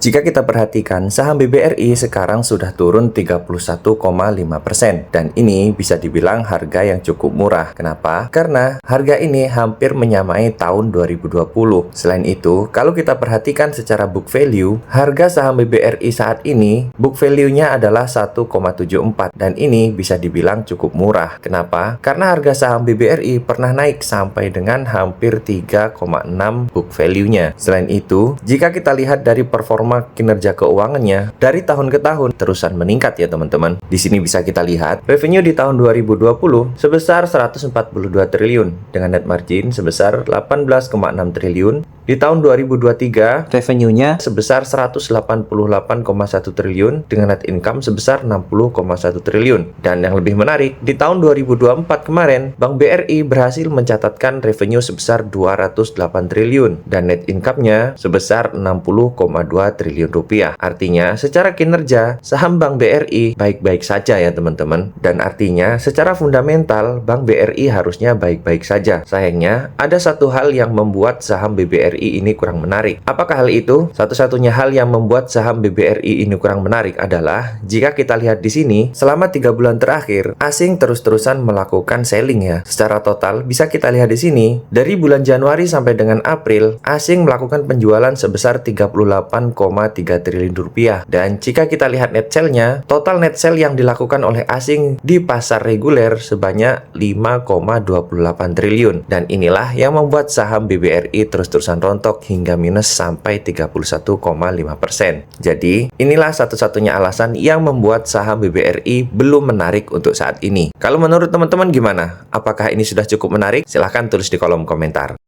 Jika kita perhatikan, saham BBRI sekarang sudah turun 31,5% dan ini bisa dibilang harga yang cukup murah. Kenapa? Karena harga ini hampir menyamai tahun 2020. Selain itu, kalau kita perhatikan secara book value, harga saham BBRI saat ini book value-nya adalah 1,74 dan ini bisa dibilang cukup murah. Kenapa? Karena harga saham BBRI pernah naik sampai dengan hampir 3,6 book value-nya. Selain itu, jika kita lihat dari performa kinerja keuangannya dari tahun ke tahun terusan meningkat ya teman-teman. Di sini bisa kita lihat revenue di tahun 2020 sebesar 142 triliun dengan net margin sebesar 18,6 triliun. Di tahun 2023 revenue-nya sebesar 188,1 triliun dengan net income sebesar 60,1 triliun. Dan yang lebih menarik, di tahun 2024 kemarin Bank BRI berhasil mencatatkan revenue sebesar 208 triliun dan net income-nya sebesar 60,2 triliun rupiah. Artinya, secara kinerja, saham Bank BRI baik-baik saja ya teman-teman. Dan artinya, secara fundamental, Bank BRI harusnya baik-baik saja. Sayangnya, ada satu hal yang membuat saham BBRI ini kurang menarik. Apakah hal itu? Satu-satunya hal yang membuat saham BBRI ini kurang menarik adalah, jika kita lihat di sini, selama 3 bulan terakhir, asing terus-terusan melakukan selling ya. Secara total, bisa kita lihat di sini, dari bulan Januari sampai dengan April, asing melakukan penjualan sebesar 38,3 triliun rupiah. Dan jika kita lihat net sell-nya, total net sell yang dilakukan oleh asing di pasar reguler sebanyak 5,28 triliun. Dan inilah yang membuat saham BBRI terus-terusan rontok hingga minus sampai 31,5%. Jadi, inilah satu-satunya alasan yang membuat saham BBRI belum menarik untuk saat ini. Kalau menurut teman-teman gimana? Apakah ini sudah cukup menarik? Silahkan tulis di kolom komentar.